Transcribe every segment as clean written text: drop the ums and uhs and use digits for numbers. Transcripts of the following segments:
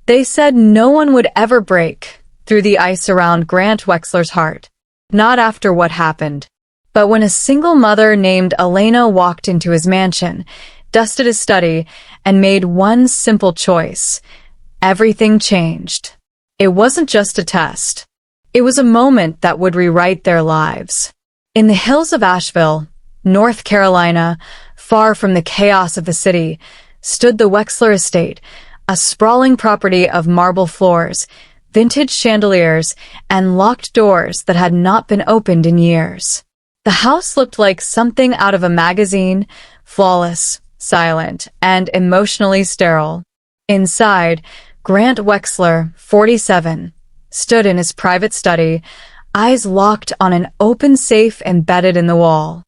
They said no one would ever break through the ice around Grant Wexler's heart. Not after what happened. But when a single mother named Elena walked into his mansion, dusted his study, and made one simple choice, everything changed. It wasn't just a test. It was a moment that would rewrite their lives. In the hills of Asheville, North Carolina, far from the chaos of the city, stood the Wexler estate, a sprawling property of marble floors, vintage chandeliers, and locked doors that had not been opened in years. The house looked like something out of a magazine, flawless, silent, and emotionally sterile. Inside, Grant Wexler, 47, stood in his private study, eyes locked on an open safe embedded in the wall.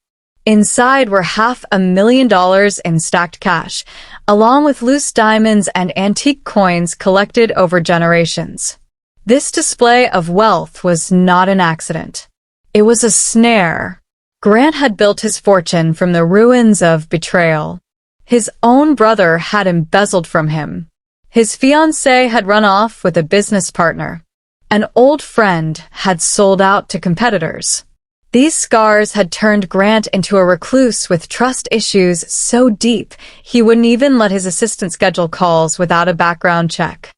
Inside were $500,000 in stacked cash, along with loose diamonds and antique coins collected over generations. This display of wealth was not an accident. It was a snare. Grant had built his fortune from the ruins of betrayal. His own brother had embezzled from him. His fiancée had run off with a business partner. An old friend had sold out to competitors. These scars had turned Grant into a recluse with trust issues so deep he wouldn't even let his assistant schedule calls without a background check.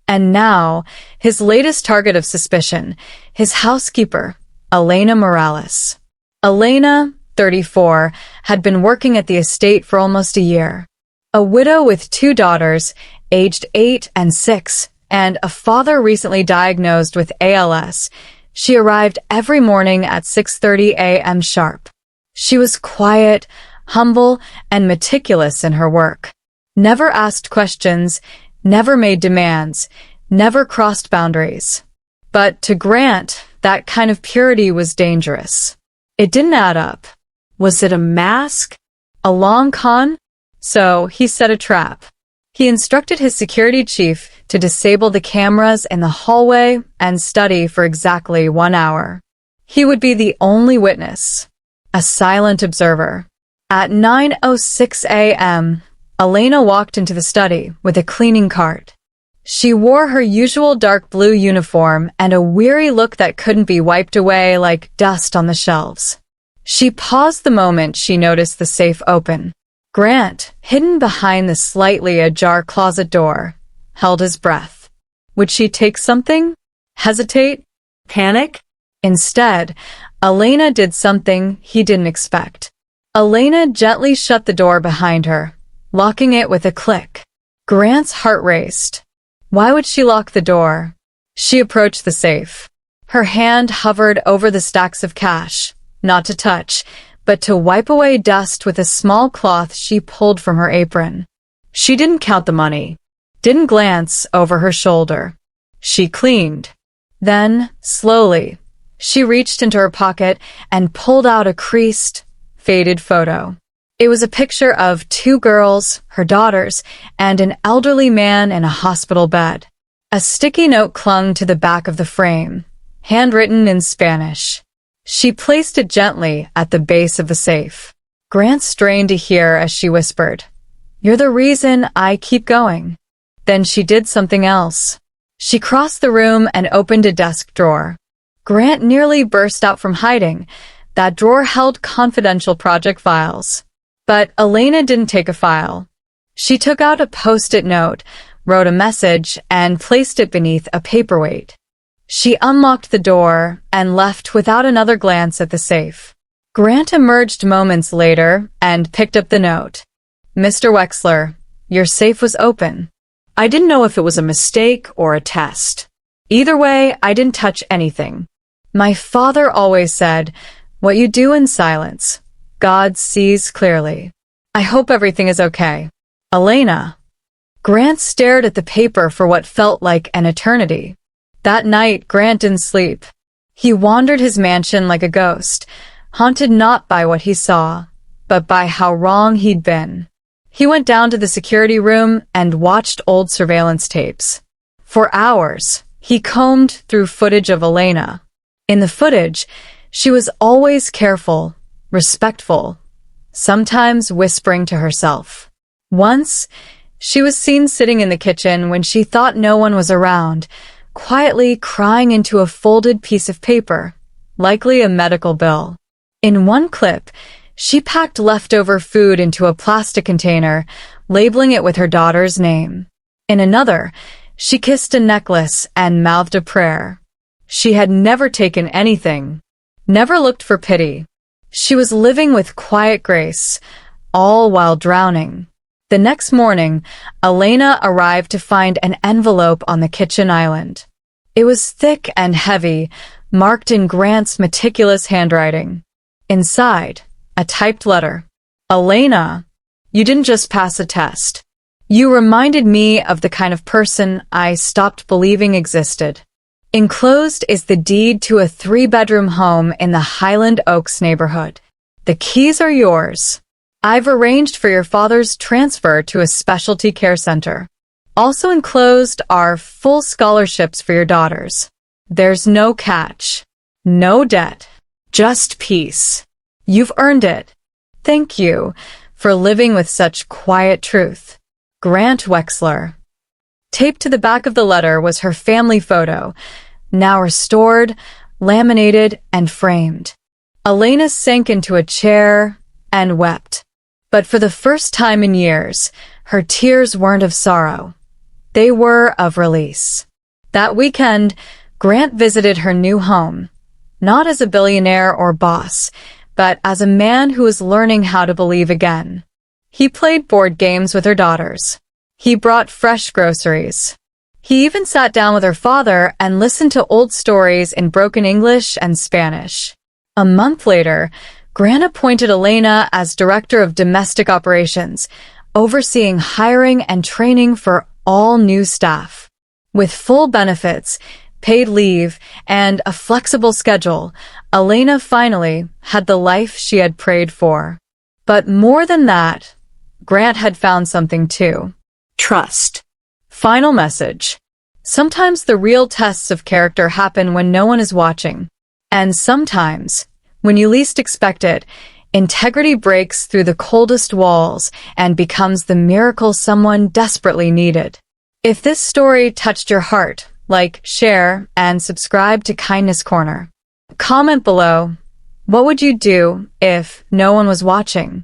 And now, his latest target of suspicion, his housekeeper, Elena Morales. Elena, 34, had been working at the estate for almost a year. A widow with 2 daughters, aged 8 and 6, and a father recently diagnosed with ALS, she arrived every morning at 6:30 a.m. sharp. She was quiet, humble, and meticulous in her work. Never asked questions, never made demands, never crossed boundaries. But to Grant, that kind of purity was dangerous. It didn't add up. Was it a mask? A long con? So he set a trap. He instructed his security chief to disable the cameras in the hallway and study for exactly 1 hour. He would be the only witness, a silent observer. At 9:06 a.m., Elena walked into the study with a cleaning cart. She wore her usual dark blue uniform and a weary look that couldn't be wiped away like dust on the shelves. She paused the moment she noticed the safe open. Grant, hidden behind the slightly ajar closet door, held his breath. Would she take something? Hesitate? Panic? Instead, Elena did something he didn't expect. Elena gently shut the door behind her, locking it with a click. Grant's heart raced. Why would she lock the door? She approached the safe. Her hand hovered over the stacks of cash, not to touch, but to wipe away dust with a small cloth she pulled from her apron. She didn't count the money, didn't glance over her shoulder. She cleaned. Then, slowly, she reached into her pocket and pulled out a creased, faded photo. It was a picture of 2 girls, her daughters, and an elderly man in a hospital bed. A sticky note clung to the back of the frame, handwritten in Spanish. She placed it gently at the base of the safe. Grant strained to hear as she whispered, "You're the reason I keep going." Then she did something else. She crossed the room and opened a desk drawer. Grant nearly burst out from hiding. That drawer held confidential project files. But Elena didn't take a file. She took out a post-it note, wrote a message, and placed it beneath a paperweight. She unlocked the door and left without another glance at the safe. Grant emerged moments later and picked up the note. "Mr. Wexler, your safe was open. I didn't know if it was a mistake or a test. Either way, I didn't touch anything. My father always said, 'What you do in silence, God sees clearly.' I hope everything is okay. Elena." Grant stared at the paper for what felt like an eternity. That night, Grant didn't sleep. He wandered his mansion like a ghost, haunted not by what he saw, but by how wrong he'd been. He went down to the security room and watched old surveillance tapes. For hours, he combed through footage of Elena. In the footage, she was always careful, respectful, sometimes whispering to herself. Once, She was seen sitting in the kitchen when she thought no one was around, quietly crying into a folded piece of paper, likely a medical bill. In one clip, she packed leftover food into a plastic container, labeling it with her daughter's name. In another, she kissed a necklace and mouthed a prayer. She had never taken anything, never looked for pity. She was living with quiet grace, all while drowning. The next morning, Elena arrived to find an envelope on the kitchen island. It was thick and heavy, marked in Grant's meticulous handwriting. Inside, a typed letter. Elena, you didn't just pass a test. You reminded me of the kind of person I stopped believing existed. Enclosed is the deed to a 3-bedroom home in the Highland Oaks neighborhood. The keys are yours. I've arranged for your father's transfer to a specialty care center. Also enclosed are full scholarships for your daughters. There's no catch, no debt, just peace. You've earned it. Thank you for living with such quiet truth. Grant Wexler. Taped to the back of the letter was her family photo, now restored, laminated, and framed. Elena sank into a chair and wept. But for the first time in years, her tears weren't of sorrow. They were of release. That weekend, Grant visited her new home, not as a billionaire or boss, but as a man who was learning how to believe again. He played board games with her daughters. He brought fresh groceries. He even sat down with her father and listened to old stories in broken English and Spanish. A month later, Grant appointed Elena as Director of Domestic Operations, overseeing hiring and training for all new staff. With full benefits, paid leave, and a flexible schedule, Elena finally had the life she had prayed for. But more than that, Grant had found something too. Trust. Final message. Sometimes the real tests of character happen when no one is watching. And sometimes, when you least expect it, integrity breaks through the coldest walls and becomes the miracle someone desperately needed. If this story touched your heart, like, share, and subscribe to Kindness Corner. Comment below, what would you do if no one was watching?